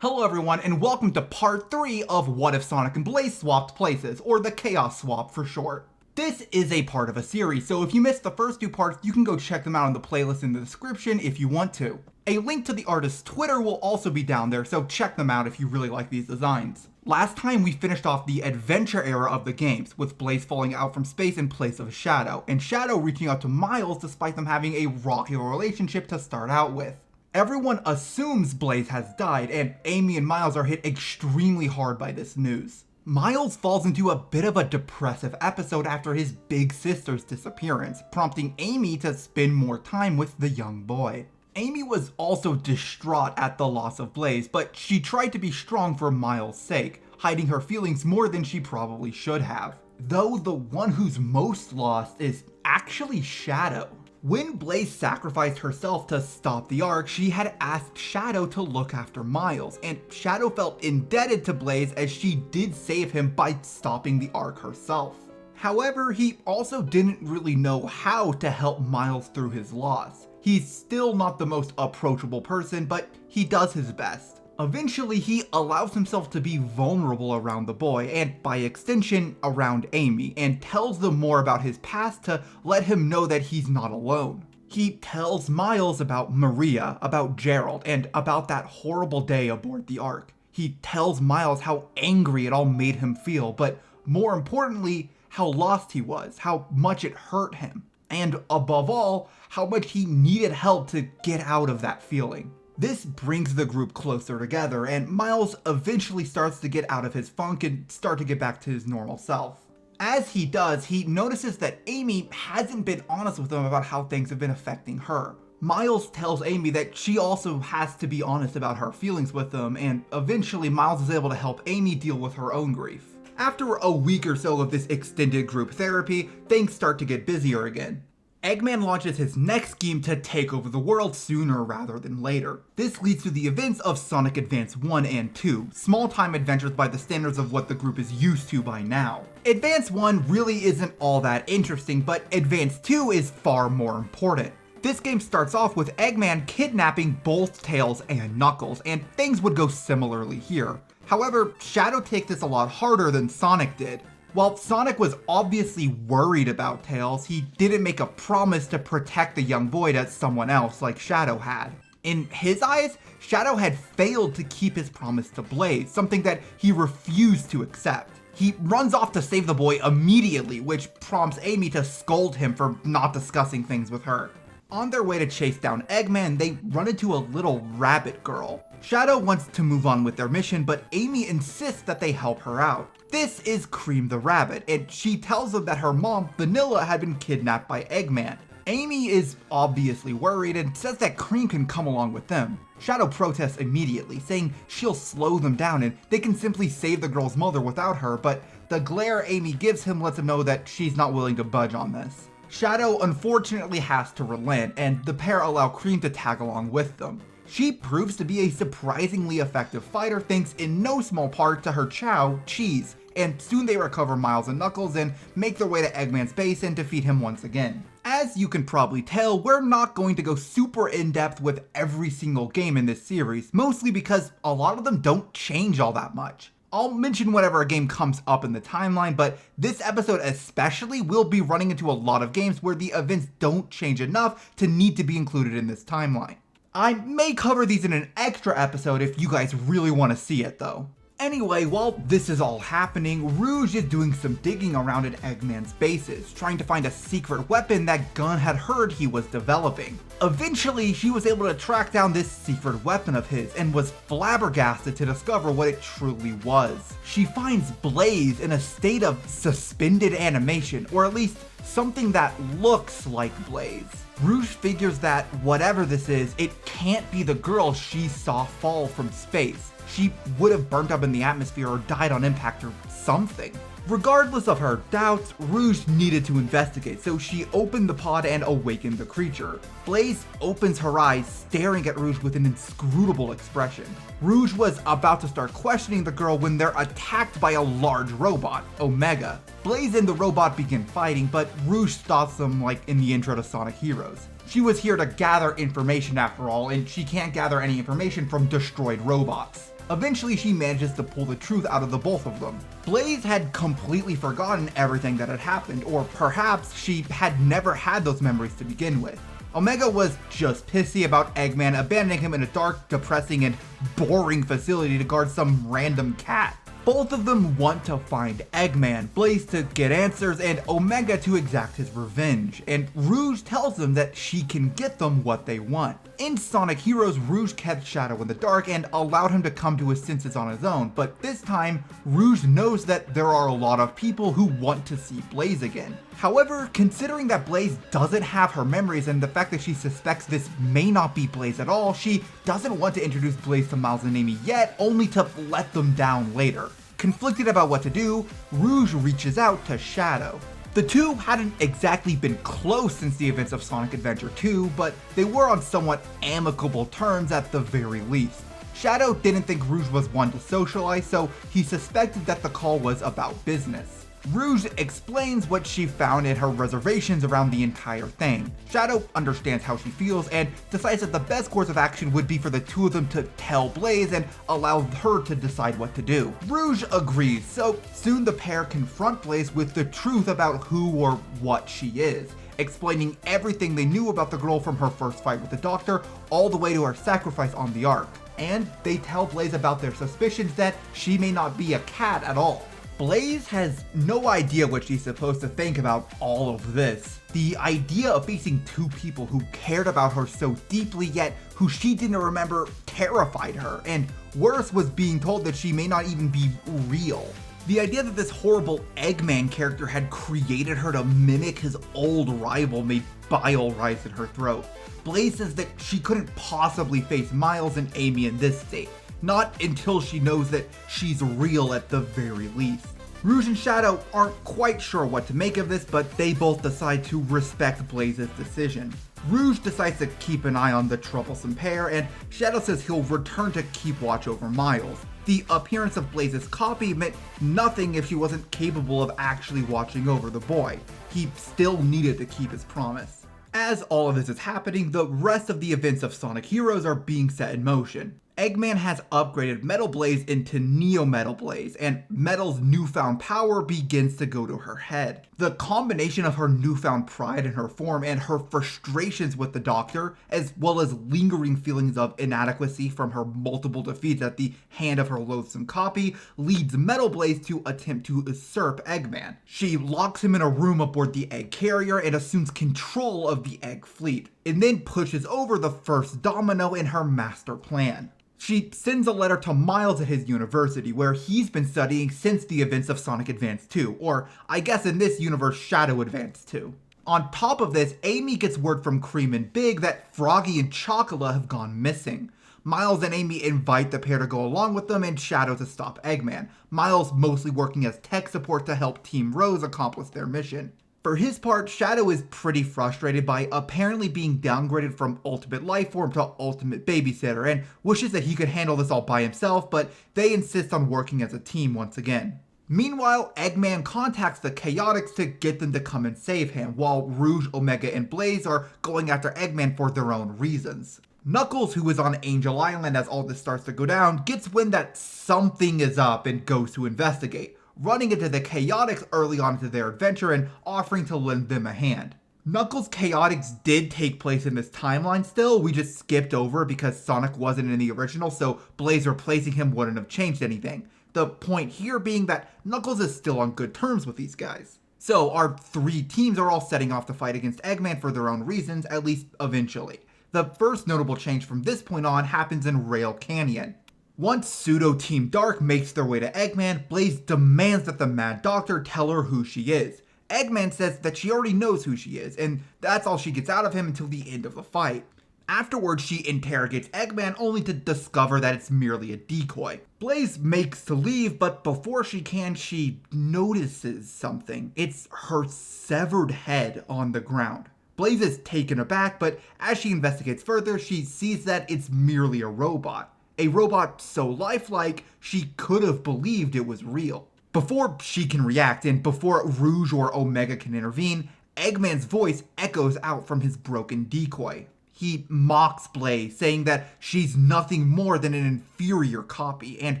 Hello everyone, and welcome to part 3 of What If Sonic and Blaze Swapped Places, or the Chaos Swap for short. This is a part of a series, so if you missed the first 2 parts, you can go check them out in the playlist in the description if you want to. A link to the artist's Twitter will also be down there, so check them out if you really like these designs. Last time we finished off the adventure era of the games, with Blaze falling out from space in place of Shadow, and Shadow reaching out to Miles despite them having a rocky relationship to start out with. Everyone assumes Blaze has died, and Amy and Miles are hit extremely hard by this news. Miles falls into a bit of a depressive episode after his big sister's disappearance, prompting Amy to spend more time with the young boy. Amy was also distraught at the loss of Blaze, but she tried to be strong for Miles' sake, hiding her feelings more than she probably should have. Though the one who's most lost is actually Shadow. When Blaze sacrificed herself to stop the arc, she had asked Shadow to look after Miles, and Shadow felt indebted to Blaze as she did save him by stopping the arc herself. However, he also didn't really know how to help Miles through his loss. He's still not the most approachable person, but he does his best. Eventually, he allows himself to be vulnerable around the boy, and by extension, around Amy, and tells them more about his past to let him know that he's not alone. He tells Miles about Maria, about Gerald, and about that horrible day aboard the Ark. He tells Miles how angry it all made him feel, but more importantly, how lost he was, how much it hurt him, and above all, how much he needed help to get out of that feeling. This brings the group closer together, and Miles eventually starts to get out of his funk and start to get back to his normal self. As he does, he notices that Amy hasn't been honest with him about how things have been affecting her. Miles tells Amy that she also has to be honest about her feelings with him, and eventually Miles is able to help Amy deal with her own grief. After a week or so of this extended group therapy, things start to get busier again. Eggman launches his next scheme to take over the world sooner rather than later. This leads to the events of Sonic Advance 1 and 2, small-time adventures by the standards of what the group is used to by now. Advance 1 really isn't all that interesting, but Advance 2 is far more important. This game starts off with Eggman kidnapping both Tails and Knuckles, and things would go similarly here. However, Shadow takes this a lot harder than Sonic did. While Sonic was obviously worried about Tails, he didn't make a promise to protect the young boy to someone else like Shadow had. In his eyes, Shadow had failed to keep his promise to Blaze, something that he refused to accept. He runs off to save the boy immediately, which prompts Amy to scold him for not discussing things with her. On their way to chase down Eggman, they run into a little rabbit girl. Shadow wants to move on with their mission, but Amy insists that they help her out. This is Cream the Rabbit, and she tells them that her mom, Vanilla, had been kidnapped by Eggman. Amy is obviously worried and says that Cream can come along with them. Shadow protests immediately, saying she'll slow them down and they can simply save the girl's mother without her, but the glare Amy gives him lets him know that she's not willing to budge on this. Shadow unfortunately has to relent, and the pair allow Cream to tag along with them. She proves to be a surprisingly effective fighter thanks in no small part to her chow, Cheese, and soon they recover Miles and Knuckles and make their way to Eggman's base and defeat him once again. As you can probably tell, we're not going to go super in-depth with every single game in this series, mostly because a lot of them don't change all that much. I'll mention whenever a game comes up in the timeline, but this episode especially will be running into a lot of games where the events don't change enough to need to be included in this timeline. I may cover these in an extra episode if you guys really want to see it though. Anyway, while this is all happening, Rouge is doing some digging around at Eggman's bases, trying to find a secret weapon that Gunn had heard he was developing. Eventually, she was able to track down this secret weapon of his and was flabbergasted to discover what it truly was. She finds Blaze in a state of suspended animation, or at least something that looks like Blaze. Rouge figures that whatever this is, it can't be the girl she saw fall from space. She would have burnt up in the atmosphere or died on impact or something. Regardless of her doubts, Rouge needed to investigate, so she opened the pod and awakened the creature. Blaze opens her eyes, staring at Rouge with an inscrutable expression. Rouge was about to start questioning the girl when they're attacked by a large robot, Omega. Blaze and the robot begin fighting, but Rouge stops them like in the intro to Sonic Heroes. She was here to gather information after all, and she can't gather any information from destroyed robots. Eventually, she manages to pull the truth out of the both of them. Blaze had completely forgotten everything that had happened, or perhaps she had never had those memories to begin with. Omega was just pissy about Eggman abandoning him in a dark, depressing, and boring facility to guard some random cat. Both of them want to find Eggman, Blaze to get answers, and Omega to exact his revenge, and Rouge tells them that she can get them what they want. In Sonic Heroes, Rouge kept Shadow in the dark and allowed him to come to his senses on his own, but this time, Rouge knows that there are a lot of people who want to see Blaze again. However, considering that Blaze doesn't have her memories and the fact that she suspects this may not be Blaze at all, she doesn't want to introduce Blaze to Miles and Amy yet, only to let them down later. Conflicted about what to do, Rouge reaches out to Shadow. The two hadn't exactly been close since the events of Sonic Adventure 2, but they were on somewhat amicable terms at the very least. Shadow didn't think Rouge was one to socialize, so he suspected that the call was about business. Rouge explains what she found in her reservations around the entire thing. Shadow understands how she feels and decides that the best course of action would be for the two of them to tell Blaze and allow her to decide what to do. Rouge agrees, so soon the pair confront Blaze with the truth about who or what she is, explaining everything they knew about the girl from her first fight with the Doctor all the way to her sacrifice on the Ark. And they tell Blaze about their suspicions that she may not be a cat at all. Blaze has no idea what she's supposed to think about all of this. The idea of facing two people who cared about her so deeply yet who she didn't remember terrified her, and worse was being told that she may not even be real. The idea that this horrible Eggman character had created her to mimic his old rival made bile rise in her throat. Blaze says that she couldn't possibly face Miles and Amy in this state. Not until she knows that she's real at the very least. Rouge and Shadow aren't quite sure what to make of this, but they both decide to respect Blaze's decision. Rouge decides to keep an eye on the troublesome pair, and Shadow says he'll return to keep watch over Miles. The appearance of Blaze's copy meant nothing if she wasn't capable of actually watching over the boy. He still needed to keep his promise. As all of this is happening, the rest of the events of Sonic Heroes are being set in motion. Eggman has upgraded Metal Blaze into Neo Metal Blaze, and Metal's newfound power begins to go to her head. The combination of her newfound pride in her form and her frustrations with the Doctor, as well as lingering feelings of inadequacy from her multiple defeats at the hand of her loathsome copy, leads Metal Blaze to attempt to usurp Eggman. She locks him in a room aboard the Egg Carrier and assumes control of the Egg Fleet, and then pushes over the first domino in her master plan. She sends a letter to Miles at his university, where he's been studying since the events of Sonic Advance 2, or I guess in this universe, Shadow Advance 2. On top of this, Amy gets word from Cream and Big that Froggy and Chocola have gone missing. Miles and Amy invite the pair to go along with them and Shadow to stop Eggman, Miles mostly working as tech support to help Team Rose accomplish their mission. For his part, Shadow is pretty frustrated by apparently being downgraded from Ultimate Life Form to Ultimate Babysitter and wishes that he could handle this all by himself, but they insist on working as a team once again. Meanwhile, Eggman contacts the Chaotix to get them to come and save him, while Rouge, Omega, and Blaze are going after Eggman for their own reasons. Knuckles, who is on Angel Island as all this starts to go down, gets wind that something is up and goes to investigate, running into the Chaotix early on into their adventure and offering to lend them a hand. Knuckles' Chaotix did take place in this timeline still, we just skipped over because Sonic wasn't in the original, so Blaze replacing him wouldn't have changed anything. The point here being that Knuckles is still on good terms with these guys. So our three teams are all setting off to fight against Eggman for their own reasons, at least eventually. The first notable change from this point on happens in Rail Canyon. Once Pseudo Team Dark makes their way to Eggman, Blaze demands that the Mad Doctor tell her who she is. Eggman says that she already knows who she is, and that's all she gets out of him until the end of the fight. Afterwards, she interrogates Eggman only to discover that it's merely a decoy. Blaze makes to leave, but before she can, she notices something. It's her severed head on the ground. Blaze is taken aback, but as she investigates further, she sees that it's merely a robot. A robot so lifelike, she could have believed it was real. Before she can react, and before Rouge or Omega can intervene, Eggman's voice echoes out from his broken decoy. He mocks Blaze, saying that she's nothing more than an inferior copy, and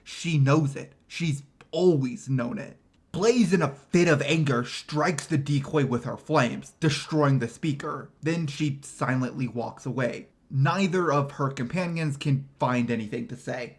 she knows it. She's always known it. Blaze, in a fit of anger, strikes the decoy with her flames, destroying the speaker. Then she silently walks away. Neither of her companions can find anything to say.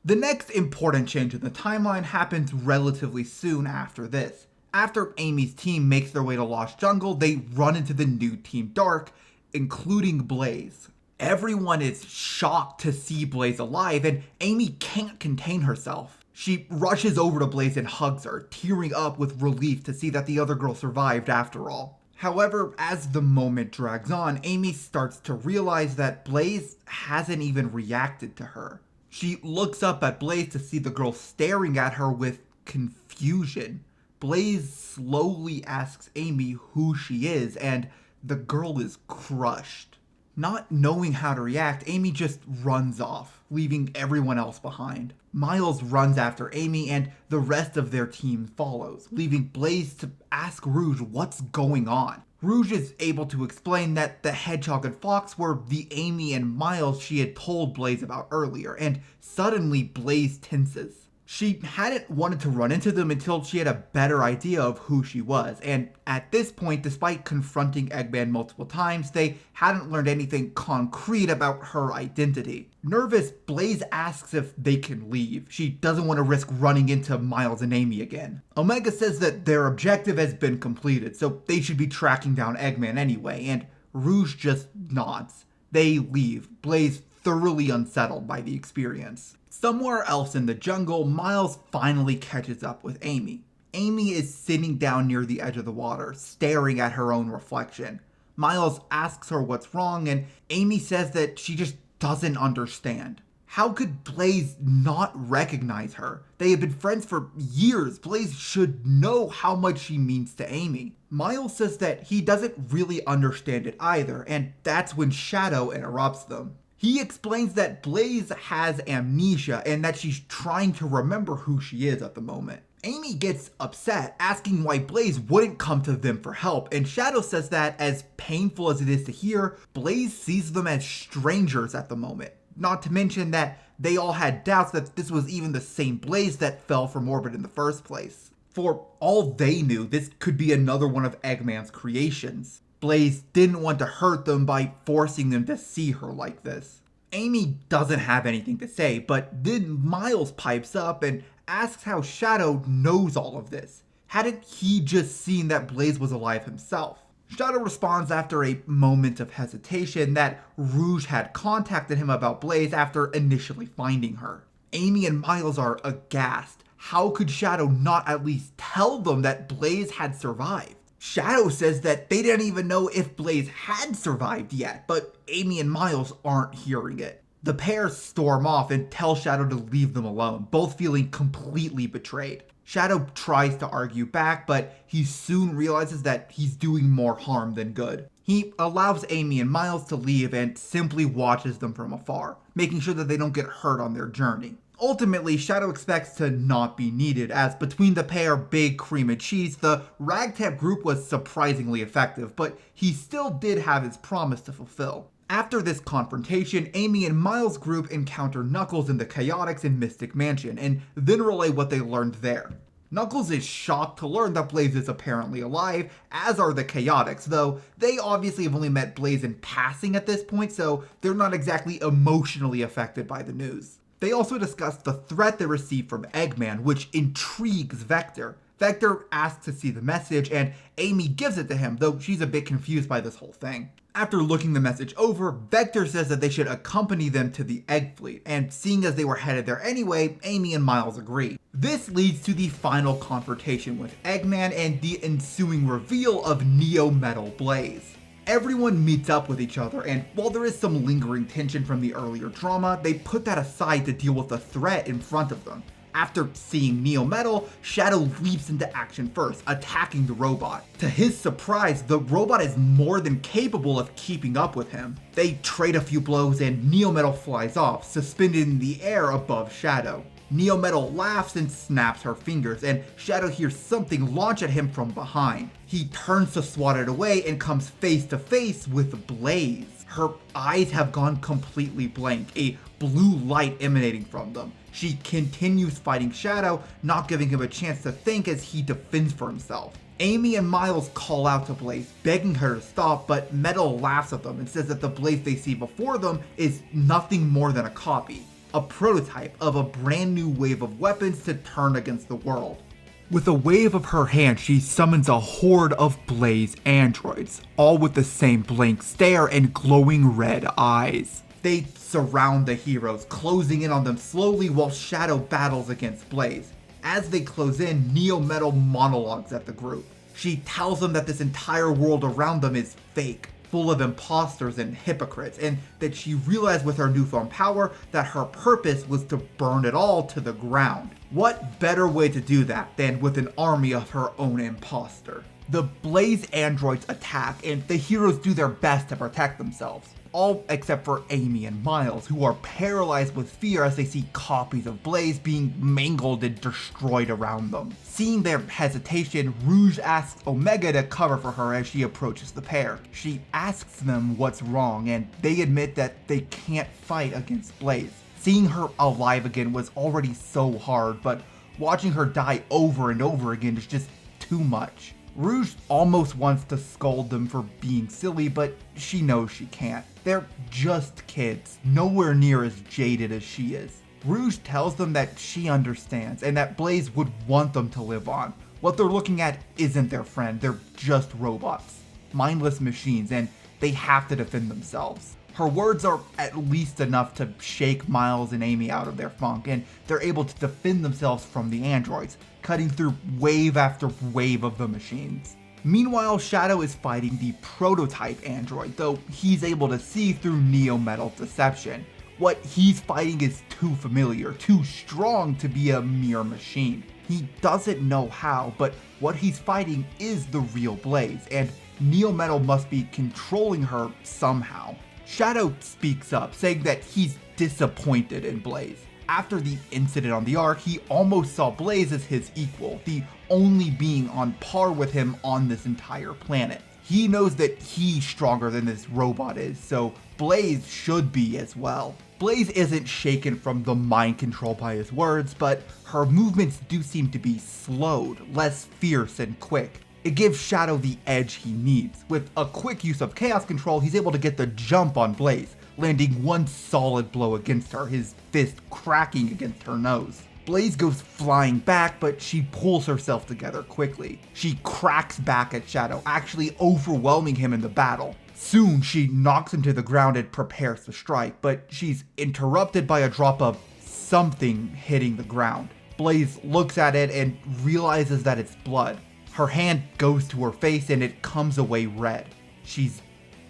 The next important change in the timeline happens relatively soon after this. After Amy's team makes their way to Lost Jungle, they run into the new Team Dark, including Blaze. Everyone is shocked to see Blaze alive, and Amy can't contain herself. She rushes over to Blaze and hugs her, tearing up with relief to see that the other girl survived after all. However, as the moment drags on, Amy starts to realize that Blaze hasn't even reacted to her. She looks up at Blaze to see the girl staring at her with confusion. Blaze slowly asks Amy who she is, and the girl is crushed. Not knowing how to react, Amy just runs off, leaving everyone else behind. Miles runs after Amy, and the rest of their team follows, leaving Blaze to ask Rouge what's going on. Rouge is able to explain that the Hedgehog and Fox were the Amy and Miles she had told Blaze about earlier, and suddenly Blaze tenses. She hadn't wanted to run into them until she had a better idea of who she was, and at this point, despite confronting Eggman multiple times, they hadn't learned anything concrete about her identity. Nervous, Blaze asks if they can leave. She doesn't want to risk running into Miles and Amy again. Omega says that their objective has been completed, so they should be tracking down Eggman anyway, and Rouge just nods. They leave, Blaze thoroughly unsettled by the experience. Somewhere else in the jungle, Miles finally catches up with Amy. Amy is sitting down near the edge of the water, staring at her own reflection. Miles asks her what's wrong, and Amy says that she just doesn't understand. How could Blaze not recognize her? They have been friends for years. Blaze should know how much she means to Amy. Miles says that he doesn't really understand it either, and that's when Shadow interrupts them. He explains that Blaze has amnesia and that she's trying to remember who she is at the moment. Amy gets upset, asking why Blaze wouldn't come to them for help, and Shadow says that, as painful as it is to hear, Blaze sees them as strangers at the moment. Not to mention that they all had doubts that this was even the same Blaze that fell from orbit in the first place. For all they knew, this could be another one of Eggman's creations. Blaze didn't want to hurt them by forcing them to see her like this. Amy doesn't have anything to say, but then Miles pipes up and asks how Shadow knows all of this. Hadn't he just seen that Blaze was alive himself? Shadow responds after a moment of hesitation that Rouge had contacted him about Blaze after initially finding her. Amy and Miles are aghast. How could Shadow not at least tell them that Blaze had survived? Shadow says that they didn't even know if Blaze had survived yet, but Amy and Miles aren't hearing it. The pair storm off and tell Shadow to leave them alone, both feeling completely betrayed. Shadow tries to argue back, but he soon realizes that he's doing more harm than good. He allows Amy and Miles to leave and simply watches them from afar, making sure that they don't get hurt on their journey. Ultimately, Shadow expects to not be needed, as between the pair, Big, Cream, and Cheese, the ragtag group was surprisingly effective, but he still did have his promise to fulfill. After this confrontation, Amy and Miles' group encounter Knuckles and the Chaotix in Mystic Mansion, and then relay what they learned there. Knuckles is shocked to learn that Blaze is apparently alive, as are the Chaotix, though they obviously have only met Blaze in passing at this point, so they're not exactly emotionally affected by the news. They also discuss the threat they received from Eggman, which intrigues Vector. Vector asks to see the message, and Amy gives it to him, though she's a bit confused by this whole thing. After looking the message over, Vector says that they should accompany them to the Egg Fleet, and seeing as they were headed there anyway, Amy and Miles agree. This leads to the final confrontation with Eggman and the ensuing reveal of Neo Metal Blaze. Everyone meets up with each other, and while there is some lingering tension from the earlier drama, they put that aside to deal with the threat in front of them. After seeing Neo Metal, Shadow leaps into action first, attacking the robot. To his surprise, the robot is more than capable of keeping up with him. They trade a few blows and Neo Metal flies off, suspended in the air above Shadow. Neo Metal laughs and snaps her fingers, and Shadow hears something launch at him from behind. He turns to swat it away and comes face to face with Blaze. Her eyes have gone completely blank, a blue light emanating from them. She continues fighting Shadow, not giving him a chance to think as he defends for himself. Amy and Miles call out to Blaze, begging her to stop, but Metal laughs at them and says that the Blaze they see before them is nothing more than a copy, a prototype of a brand new wave of weapons to turn against the world. With a wave of her hand, she summons a horde of Blaze androids, all with the same blank stare and glowing red eyes. They surround the heroes, closing in on them slowly while Shadow battles against Blaze. As they close in, Neo Metal monologues at the group. She tells them that this entire world around them is fake, full of imposters and hypocrites, and that she realized with her newfound power that her purpose was to burn it all to the ground. What better way to do that than with an army of her own imposter? The Blaze androids attack, and the heroes do their best to protect themselves. All except for Amy and Miles, who are paralyzed with fear as they see copies of Blaze being mangled and destroyed around them. Seeing their hesitation, Rouge asks Omega to cover for her as she approaches the pair. She asks them what's wrong, and they admit that they can't fight against Blaze. Seeing her alive again was already so hard, but watching her die over and over again is just too much. Rouge almost wants to scold them for being silly, but she knows she can't. They're just kids, nowhere near as jaded as she is. Rouge tells them that she understands and that Blaze would want them to live on. What they're looking at isn't their friend, they're just robots, mindless machines, and they have to defend themselves. Her words are at least enough to shake Miles and Amy out of their funk, and they're able to defend themselves from the androids, cutting through wave after wave of the machines. Meanwhile, Shadow is fighting the prototype android, though he's able to see through Neo Metal's deception. What he's fighting is too familiar, too strong to be a mere machine. He doesn't know how, but what he's fighting is the real Blaze, and Neo Metal must be controlling her somehow. Shadow speaks up, saying that he's disappointed in Blaze. After the incident on the Ark, he almost saw Blaze as his equal, the only being on par with him on this entire planet. He knows that he's stronger than this robot is, so Blaze should be as well. Blaze isn't shaken from the mind control by his words, but her movements do seem to be slowed, less fierce and quick. It gives Shadow the edge he needs. With a quick use of chaos control, he's able to get the jump on Blaze, landing one solid blow against her, his fist cracking against her nose. Blaze goes flying back, but she pulls herself together quickly. She cracks back at Shadow, actually overwhelming him in the battle. Soon, she knocks him to the ground and prepares to strike, but she's interrupted by a drop of something hitting the ground. Blaze looks at it and realizes that it's blood. Her hand goes to her face and it comes away red. She's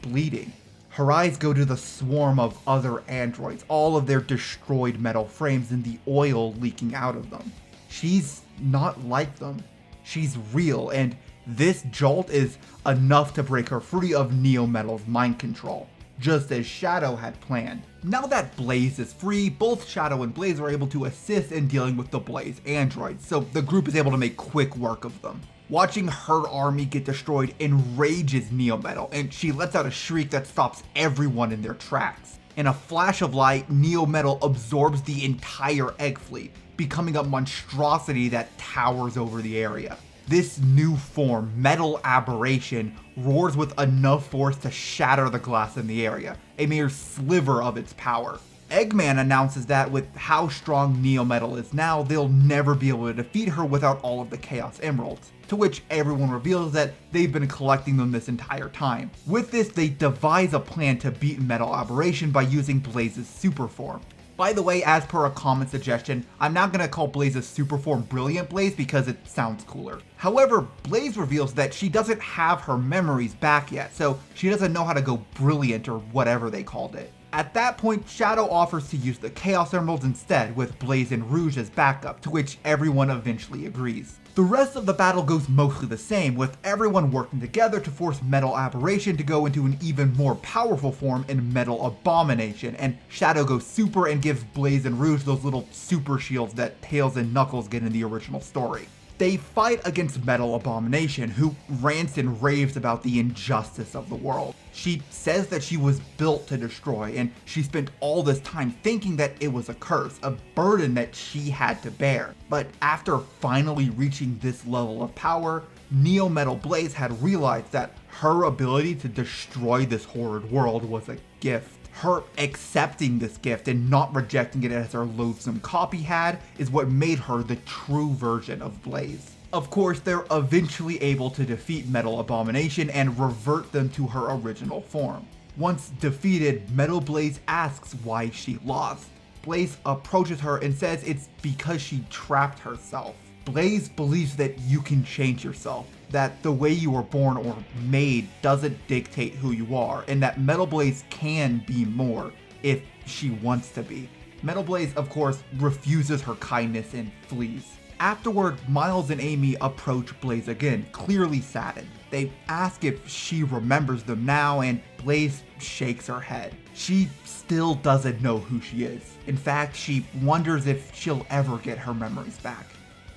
bleeding. Her eyes go to the swarm of other androids, all of their destroyed metal frames and the oil leaking out of them. She's not like them. She's real, and this jolt is enough to break her free of Neo Metal's mind control, just as Shadow had planned. Now that Blaze is free, both Shadow and Blaze are able to assist in dealing with the Blaze androids, so the group is able to make quick work of them. Watching her army get destroyed enrages Neo Metal, and she lets out a shriek that stops everyone in their tracks. In a flash of light, Neo Metal absorbs the entire egg fleet, becoming a monstrosity that towers over the area. This new form, Metal Aberration, roars with enough force to shatter the glass in the area, a mere sliver of its power. Eggman announces that with how strong Neo Metal is now, they'll never be able to defeat her without all of the Chaos Emeralds, to which everyone reveals that they've been collecting them this entire time. With this, they devise a plan to beat Metal Aberration by using Blaze's super form. By the way, as per a comment suggestion, I'm not going to call Blaze's super form Brilliant Blaze because it sounds cooler. However, Blaze reveals that she doesn't have her memories back yet, so she doesn't know how to go brilliant or whatever they called it. At that point, Shadow offers to use the Chaos Emeralds instead, with Blaze and Rouge as backup, to which everyone eventually agrees. The rest of the battle goes mostly the same, with everyone working together to force Metal Aberration to go into an even more powerful form in Metal Abomination, and Shadow goes super and gives Blaze and Rouge those little super shields that Tails and Knuckles get in the original story. They fight against Metal Abomination, who rants and raves about the injustice of the world. She says that she was built to destroy, and she spent all this time thinking that it was a curse, a burden that she had to bear. But after finally reaching this level of power, Neo Metal Blaze had realized that her ability to destroy this horrid world was a gift. Her accepting this gift and not rejecting it as her loathsome copy had is what made her the true version of Blaze. Of course, they're eventually able to defeat Metal Abomination and revert them to her original form. Once defeated, Metal Blaze asks why she lost. Blaze approaches her and says it's because she trapped herself. Blaze believes that you can change yourself, that the way you were born or made doesn't dictate who you are, and that Metal Blaze can be more if she wants to be. Metal Blaze, of course, refuses her kindness and flees. Afterward, Miles and Amy approach Blaze again, clearly saddened. They ask if she remembers them now, and Blaze shakes her head. She still doesn't know who she is. In fact, she wonders if she'll ever get her memories back.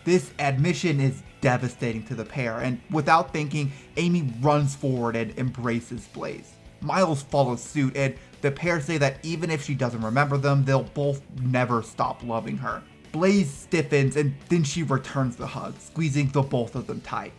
This admission is devastating to the pair, and without thinking, Amy runs forward and embraces Blaze. Miles follows suit, and the pair say that even if she doesn't remember them, they'll both never stop loving her. Blaze stiffens, and then she returns the hug, squeezing the both of them tight.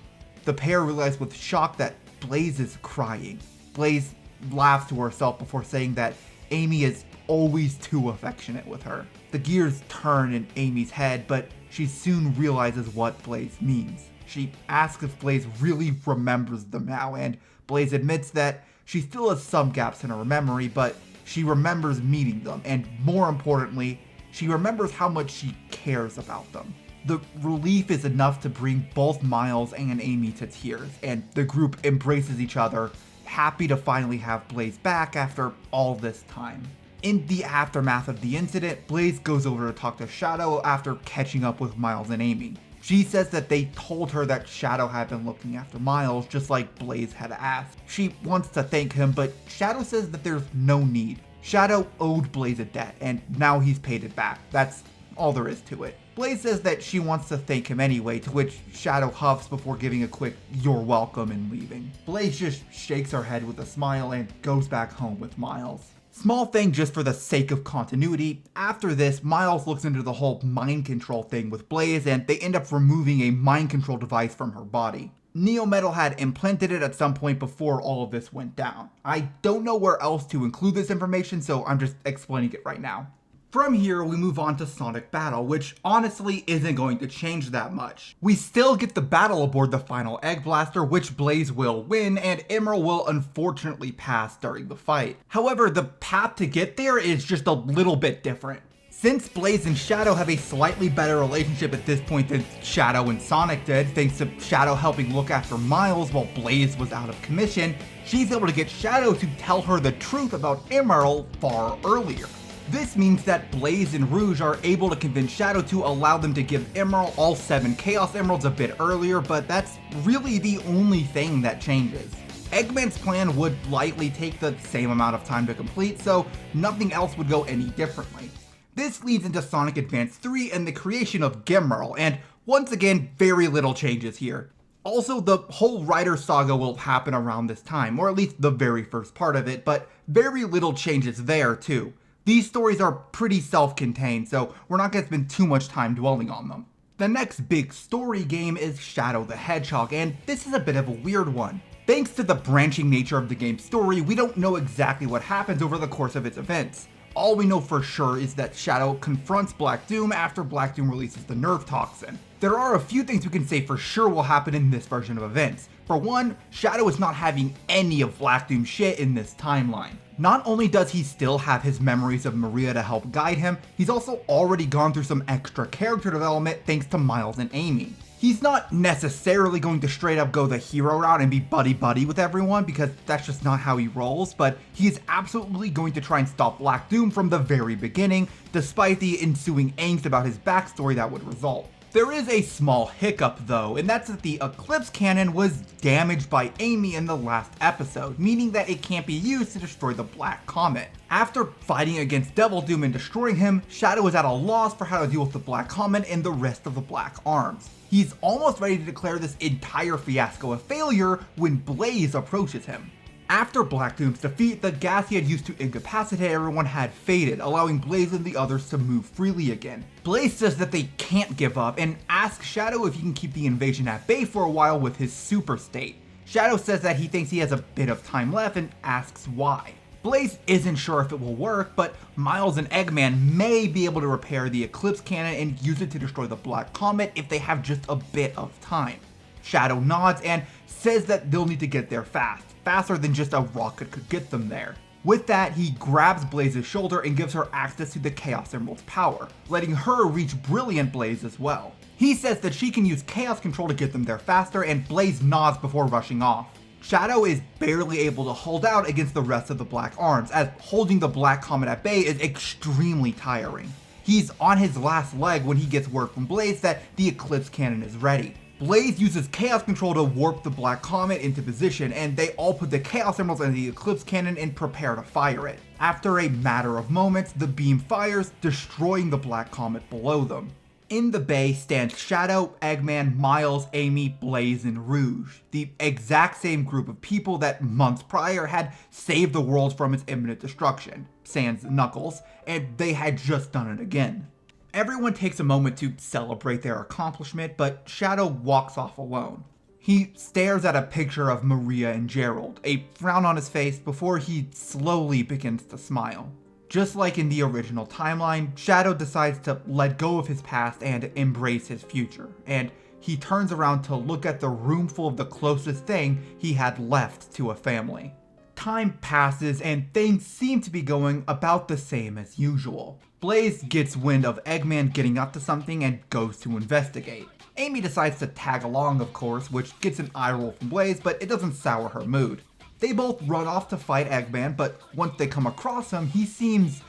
The pair realize with shock that Blaze is crying. Blaze laughs to herself before saying that Amy is always too affectionate with her. The gears turn in Amy's head, but she soon realizes what Blaze means. She asks if Blaze really remembers them now, and Blaze admits that she still has some gaps in her memory, but she remembers meeting them, and more importantly, she remembers how much she cares about them. The relief is enough to bring both Miles and Amy to tears, and the group embraces each other, happy to finally have Blaze back after all this time. In the aftermath of the incident, Blaze goes over to talk to Shadow after catching up with Miles and Amy. She says that they told her that Shadow had been looking after Miles, just like Blaze had asked. She wants to thank him, but Shadow says that there's no need. Shadow owed Blaze a debt, and now he's paid it back. That's all there is to it. Blaze says that she wants to thank him anyway, to which Shadow huffs before giving a quick "you're welcome" and leaving. Blaze just shakes her head with a smile and goes back home with Miles. Small thing just for the sake of continuity, after this, Miles looks into the whole mind control thing with Blaze, and they end up removing a mind control device from her body. Neo Metal had implanted it at some point before all of this went down. I don't know where else to include this information, so I'm just explaining it right now. From here, we move on to Sonic Battle, which honestly isn't going to change that much. We still get the battle aboard the final Egg Blaster, which Blaze will win, and Emerald will unfortunately pass during the fight. However, the path to get there is just a little bit different. Since Blaze and Shadow have a slightly better relationship at this point than Shadow and Sonic did, thanks to Shadow helping look after Miles while Blaze was out of commission, she's able to get Shadow to tell her the truth about Emerald far earlier. This means that Blaze and Rouge are able to convince Shadow to allow them to give Emerald all 7 Chaos Emeralds a bit earlier, but that's really the only thing that changes. Eggman's plan would likely take the same amount of time to complete, so nothing else would go any differently. This leads into Sonic Advance 3 and the creation of Gemerl, and once again, very little changes here. Also, the whole Rider saga will happen around this time, or at least the very first part of it, but very little changes there too. These stories are pretty self-contained, so we're not going to spend too much time dwelling on them. The next big story game is Shadow the Hedgehog, and this is a bit of a weird one. Thanks to the branching nature of the game's story, we don't know exactly what happens over the course of its events. All we know for sure is that Shadow confronts Black Doom after Black Doom releases the nerve toxin. There are a few things we can say for sure will happen in this version of events. For one, Shadow is not having any of Black Doom's shit in this timeline. Not only does he still have his memories of Maria to help guide him, he's also already gone through some extra character development thanks to Miles and Amy. He's not necessarily going to straight up go the hero route and be buddy-buddy with everyone, because that's just not how he rolls, but he is absolutely going to try and stop Black Doom from the very beginning, despite the ensuing angst about his backstory that would result. There is a small hiccup though, and that's that the Eclipse Cannon was damaged by Amy in the last episode, meaning that it can't be used to destroy the Black Comet. After fighting against Devil Doom and destroying him, Shadow is at a loss for how to deal with the Black Comet and the rest of the Black Arms. He's almost ready to declare this entire fiasco a failure when Blaze approaches him. After Black Doom's defeat, the gas he had used to incapacitate everyone had faded, allowing Blaze and the others to move freely again. Blaze says that they can't give up and asks Shadow if he can keep the invasion at bay for a while with his super state. Shadow says that he thinks he has a bit of time left and asks why. Blaze isn't sure if it will work, but Miles and Eggman may be able to repair the Eclipse Cannon and use it to destroy the Black Comet if they have just a bit of time. Shadow nods and says that they'll need to get there fast, faster than just a rocket could get them there. With that, he grabs Blaze's shoulder and gives her access to the Chaos Emerald's power, letting her reach Brilliant Blaze as well. He says that she can use Chaos Control to get them there faster, and Blaze nods before rushing off. Shadow is barely able to hold out against the rest of the Black Arms, as holding the Black Comet at bay is extremely tiring. He's on his last leg when he gets word from Blaze that the Eclipse Cannon is ready. Blaze uses Chaos Control to warp the Black Comet into position, and they all put the Chaos Emeralds in the Eclipse Cannon and prepare to fire it. After a matter of moments, the beam fires, destroying the Black Comet below them. In the bay stands Shadow, Eggman, Miles, Amy, Blaze, and Rouge, the exact same group of people that months prior had saved the world from its imminent destruction, sans Knuckles, and they had just done it again. Everyone takes a moment to celebrate their accomplishment, but Shadow walks off alone. He stares at a picture of Maria and Gerald, a frown on his face before he slowly begins to smile. Just like in the original timeline, Shadow decides to let go of his past and embrace his future, and he turns around to look at the room full of the closest thing he had left to a family. Time passes and things seem to be going about the same as usual. Blaze gets wind of Eggman getting up to something and goes to investigate. Amy decides to tag along, of course, which gets an eye roll from Blaze, but it doesn't sour her mood. They both run off to fight Eggman, but once they come across him, he seems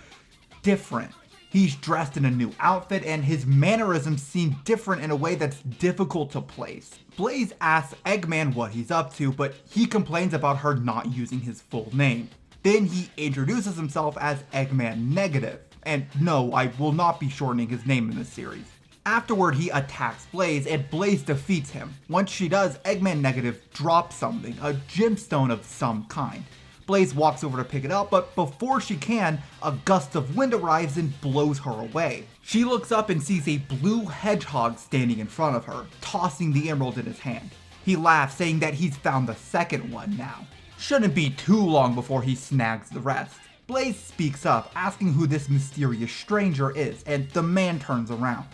different. He's dressed in a new outfit, and his mannerisms seem different in a way that's difficult to place. Blaze asks Eggman what he's up to, but he complains about her not using his full name. Then he introduces himself as Eggman Negative, and no, I will not be shortening his name in this series. Afterward, he attacks Blaze, and Blaze defeats him. Once she does, Eggman Negative drops something, a gemstone of some kind. Blaze walks over to pick it up, but before she can, a gust of wind arrives and blows her away. She looks up and sees a blue hedgehog standing in front of her, tossing the emerald in his hand. He laughs, saying that he's found the second one now. Shouldn't be too long before he snags the rest. Blaze speaks up, asking who this mysterious stranger is, and the man turns around.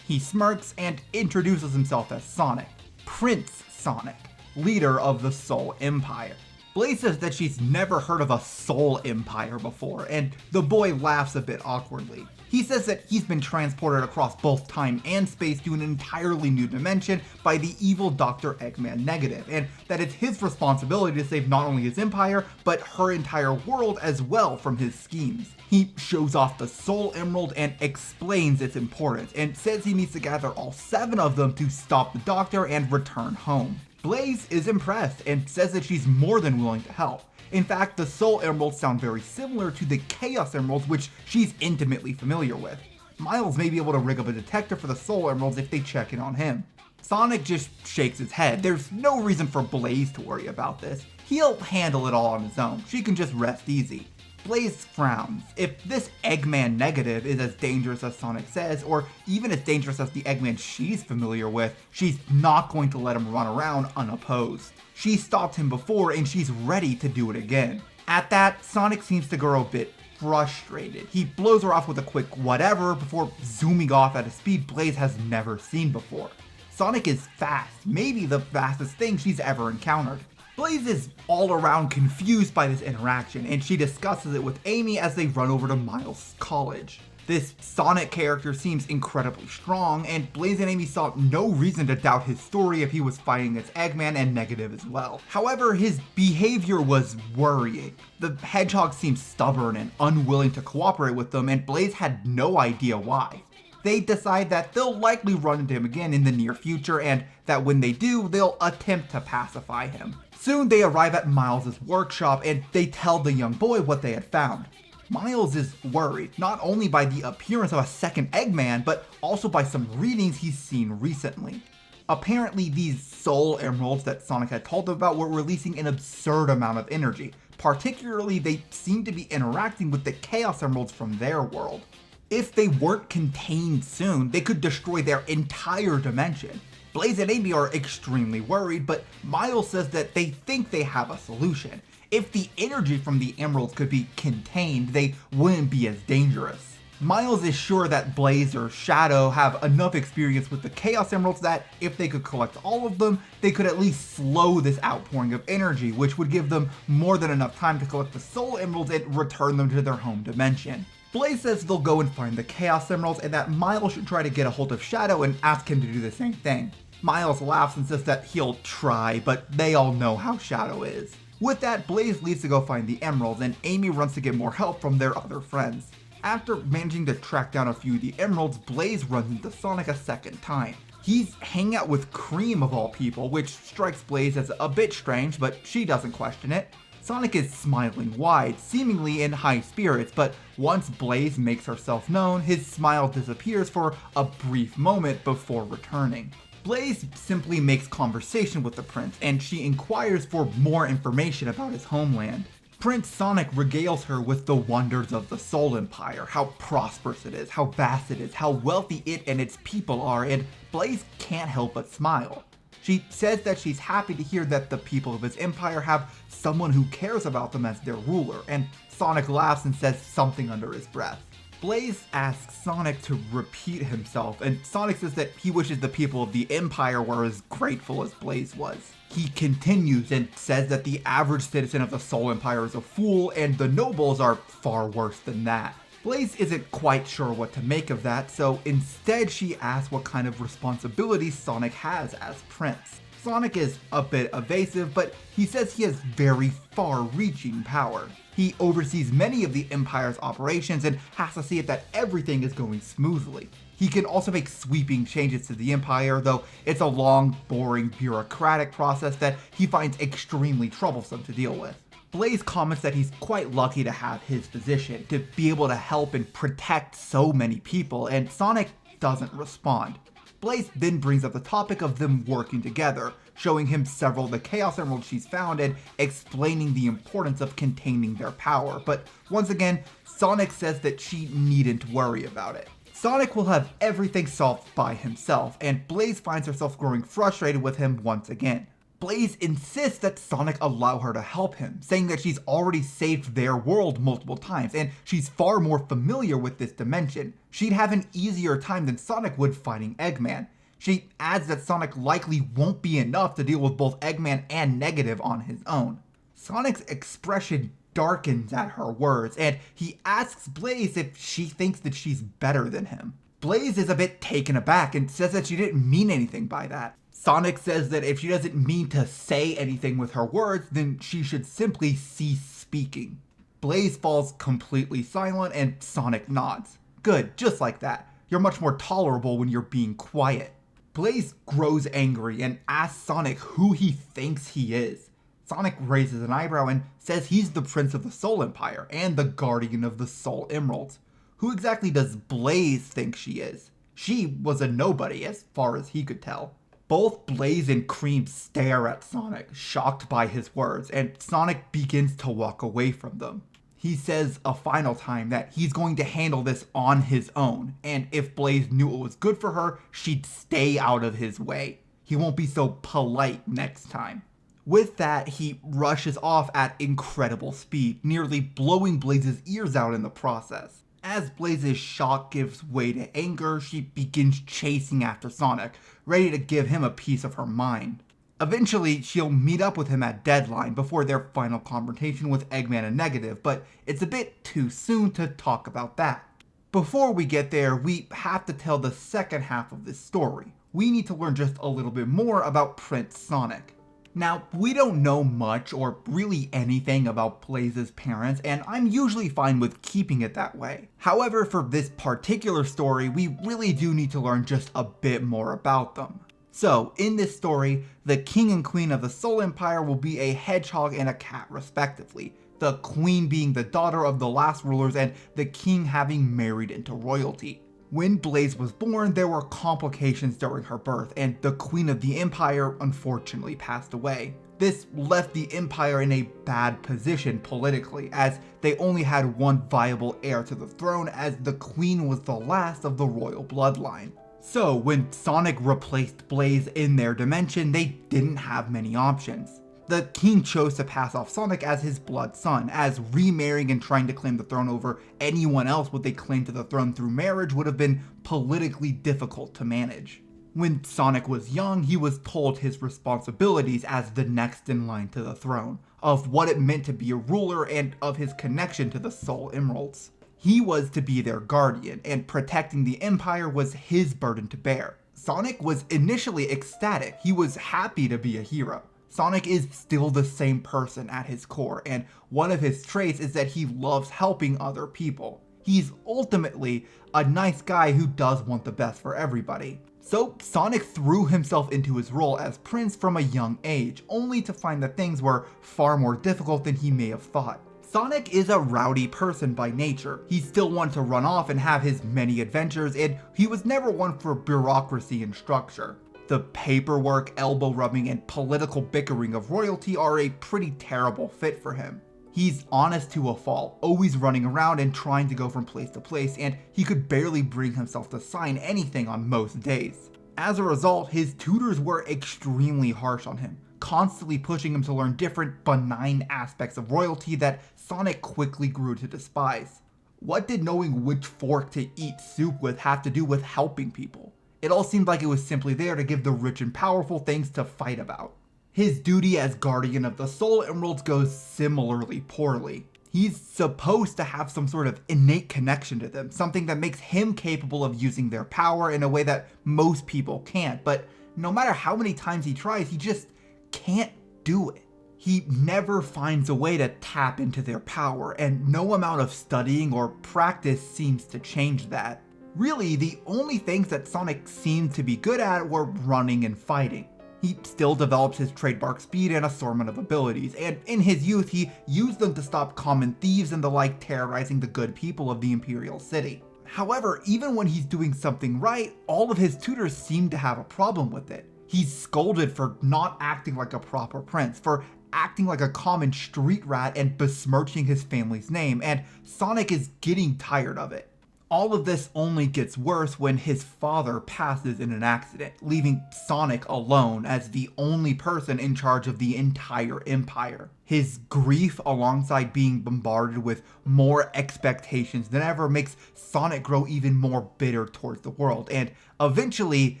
He smirks and introduces himself as Sonic, Prince Sonic, leader of the Soul Empire. Blaze says that she's never heard of a Soul Empire before, and the boy laughs a bit awkwardly. He says that he's been transported across both time and space to an entirely new dimension by the evil Dr. Eggman Negative, and that it's his responsibility to save not only his empire, but her entire world as well from his schemes. He shows off the Soul Emerald and explains its importance, and says he needs to gather all 7 of them to stop the Doctor and return home. Blaze is impressed and says that she's more than willing to help. In fact, the Soul Emeralds sound very similar to the Chaos Emeralds, which she's intimately familiar with. Miles may be able to rig up a detector for the Soul Emeralds if they check in on him. Sonic just shakes his head. There's no reason for Blaze to worry about this. He'll handle it all on his own. She can just rest easy. Blaze frowns. If this Eggman Negative is as dangerous as Sonic says, or even as dangerous as the Eggman she's familiar with, she's not going to let him run around unopposed. She stopped him before and she's ready to do it again. At that, Sonic seems to grow a bit frustrated. He blows her off with a quick whatever before zooming off at a speed Blaze has never seen before. Sonic is fast, maybe the fastest thing she's ever encountered. Blaze is all around confused by this interaction, and she discusses it with Amy as they run over to Miles' college. This Sonic character seems incredibly strong, and Blaze and Amy saw no reason to doubt his story if he was fighting as Eggman and Negative as well. However, his behavior was worrying. The Hedgehog seemed stubborn and unwilling to cooperate with them, and Blaze had no idea why. They decide that they'll likely run into him again in the near future, and that when they do, they'll attempt to pacify him. Soon they arrive at Miles' workshop, and they tell the young boy what they had found. Miles is worried, not only by the appearance of a second Eggman, but also by some readings he's seen recently. Apparently, these Soul Emeralds that Sonic had told them about were releasing an absurd amount of energy. Particularly, they seem to be interacting with the Chaos Emeralds from their world. If they weren't contained soon, they could destroy their entire dimension. Blaze and Amy are extremely worried, but Miles says that they think they have a solution. If the energy from the emeralds could be contained, they wouldn't be as dangerous. Miles is sure that Blaze or Shadow have enough experience with the Chaos Emeralds that if they could collect all of them, they could at least slow this outpouring of energy, which would give them more than enough time to collect the Soul Emeralds and return them to their home dimension. Blaze says they'll go and find the Chaos Emeralds and that Miles should try to get a hold of Shadow and ask him to do the same thing. Miles laughs and says that he'll try, but they all know how Shadow is. With that, Blaze leaves to go find the emeralds, and Amy runs to get more help from their other friends. After managing to track down a few of the emeralds, Blaze runs into Sonic a second time. He's hanging out with Cream of all people, which strikes Blaze as a bit strange, but she doesn't question it. Sonic is smiling wide, seemingly in high spirits, but once Blaze makes herself known, his smile disappears for a brief moment before returning. Blaze simply makes conversation with the prince, and she inquires for more information about his homeland. Prince Sonic regales her with the wonders of the Soul Empire, how prosperous it is, how vast it is, how wealthy it and its people are, and Blaze can't help but smile. She says that she's happy to hear that the people of his empire have someone who cares about them as their ruler, and Sonic laughs and says something under his breath. Blaze asks Sonic to repeat himself, and Sonic says that he wishes the people of the Empire were as grateful as Blaze was. He continues and says that the average citizen of the Soul Empire is a fool, and the nobles are far worse than that. Blaze isn't quite sure what to make of that, so instead she asks what kind of responsibilities Sonic has as Prince. Sonic is a bit evasive, but he says he has very far-reaching power. He oversees many of the Empire's operations and has to see that everything is going smoothly. He can also make sweeping changes to the Empire, though it's a long, boring, bureaucratic process that he finds extremely troublesome to deal with. Blaze comments that he's quite lucky to have his position, to be able to help and protect so many people, and Sonic doesn't respond. Blaze then brings up the topic of them working together, showing him several of the Chaos Emeralds she's found and explaining the importance of containing their power, but once again, Sonic says that she needn't worry about it. Sonic will have everything solved by himself, and Blaze finds herself growing frustrated with him once again. Blaze insists that Sonic allow her to help him, saying that she's already saved their world multiple times, and she's far more familiar with this dimension. She'd have an easier time than Sonic would fighting Eggman. She adds that Sonic likely won't be enough to deal with both Eggman and Negative on his own. Sonic's expression darkens at her words, and he asks Blaze if she thinks that she's better than him. Blaze is a bit taken aback and says that she didn't mean anything by that. Sonic says that if she doesn't mean to say anything with her words, then she should simply cease speaking. Blaze falls completely silent and Sonic nods. Good, just like that. You're much more tolerable when you're being quiet. Blaze grows angry and asks Sonic who he thinks he is. Sonic raises an eyebrow and says he's the Prince of the Soul Empire and the Guardian of the Soul Emeralds. Who exactly does Blaze think she is? She was a nobody as far as he could tell. Both Blaze and Cream stare at Sonic, shocked by his words, and Sonic begins to walk away from them. He says a final time that he's going to handle this on his own, and if Blaze knew it was good for her, she'd stay out of his way. He won't be so polite next time. With that, he rushes off at incredible speed, nearly blowing Blaze's ears out in the process. As Blaze's shock gives way to anger, she begins chasing after Sonic, ready to give him a piece of her mind. Eventually, she'll meet up with him at deadline before their final confrontation with Eggman and Negative, but it's a bit too soon to talk about that. Before we get there, we have to tell the second half of this story. We need to learn just a little bit more about Prince Sonic. Now, we don't know much or really anything about Blaze's parents, and I'm usually fine with keeping it that way. However, for this particular story, we really do need to learn just a bit more about them. So, in this story, the king and queen of the Soul Empire will be a hedgehog and a cat respectively, the queen being the daughter of the last rulers and the king having married into royalty. When Blaze was born, there were complications during her birth, and the queen of the empire unfortunately passed away. This left the empire in a bad position politically, as they only had one viable heir to the throne, as the queen was the last of the royal bloodline. So when Sonic replaced Blaze in their dimension, they didn't have many options. The king chose to pass off Sonic as his blood son, as remarrying and trying to claim the throne over anyone else with a claim to the throne through marriage would have been politically difficult to manage. When Sonic was young, he was told his responsibilities as the next in line to the throne, of what it meant to be a ruler and of his connection to the Soul Emeralds. He was to be their guardian, and protecting the Empire was his burden to bear. Sonic was initially ecstatic. He was happy to be a hero. Sonic is still the same person at his core, and one of his traits is that he loves helping other people. He's ultimately a nice guy who does want the best for everybody. So Sonic threw himself into his role as Prince from a young age, only to find that things were far more difficult than he may have thought. Sonic is a rowdy person by nature. He still wanted to run off and have his many adventures, and he was never one for bureaucracy and structure. The paperwork, elbow rubbing, and political bickering of royalty are a pretty terrible fit for him. He's honest to a fault, always running around and trying to go from place to place, and he could barely bring himself to sign anything on most days. As a result, his tutors were extremely harsh on him, constantly pushing him to learn different benign aspects of royalty that Sonic quickly grew to despise. What did knowing which fork to eat soup with have to do with helping people? It all seemed like it was simply there to give the rich and powerful things to fight about. His duty as guardian of the Soul Emeralds goes similarly poorly. He's supposed to have some sort of innate connection to them, something that makes him capable of using their power in a way that most people can't, but no matter how many times he tries, he just can't do it. He never finds a way to tap into their power, and no amount of studying or practice seems to change that. Really, the only things that Sonic seemed to be good at were running and fighting. He still develops his trademark speed and assortment of abilities, and in his youth he used them to stop common thieves and the like terrorizing the good people of the Imperial City. However, even when he's doing something right, all of his tutors seem to have a problem with it. He's scolded for not acting like a proper prince, for acting like a common street rat and besmirching his family's name, and Sonic is getting tired of it. All of this only gets worse when his father passes in an accident, leaving Sonic alone as the only person in charge of the entire empire. His grief, alongside being bombarded with more expectations than ever, makes Sonic grow even more bitter towards the world, and eventually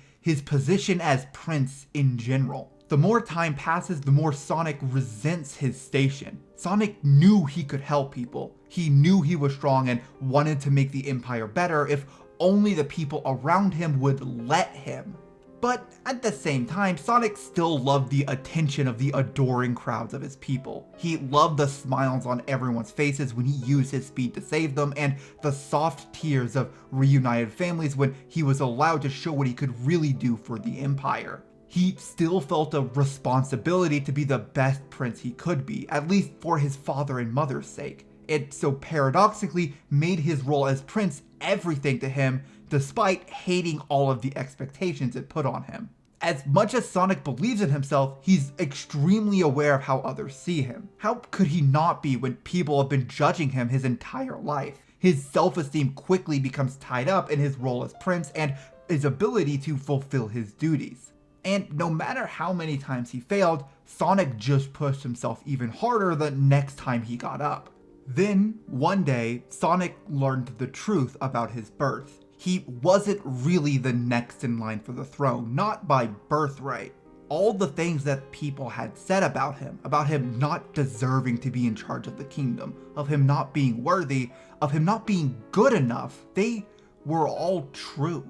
his position as prince in general. The more time passes, the more Sonic resents his station. Sonic knew he could help people. He knew he was strong and wanted to make the Empire better if only the people around him would let him. But at the same time, Sonic still loved the attention of the adoring crowds of his people. He loved the smiles on everyone's faces when he used his speed to save them, and the soft tears of reunited families when he was allowed to show what he could really do for the Empire. He still felt a responsibility to be the best prince he could be, at least for his father and mother's sake. It so paradoxically made his role as prince everything to him, despite hating all of the expectations it put on him. As much as Sonic believes in himself, he's extremely aware of how others see him. How could he not be when people have been judging him his entire life? His self-esteem quickly becomes tied up in his role as prince and his ability to fulfill his duties. And no matter how many times he failed, Sonic just pushed himself even harder the next time he got up. Then, one day, Sonic learned the truth about his birth. He wasn't really the next in line for the throne, not by birthright. all the things that people had said about him not deserving to be in charge of the kingdom, of him not being worthy, of him not being good enough, they were all true.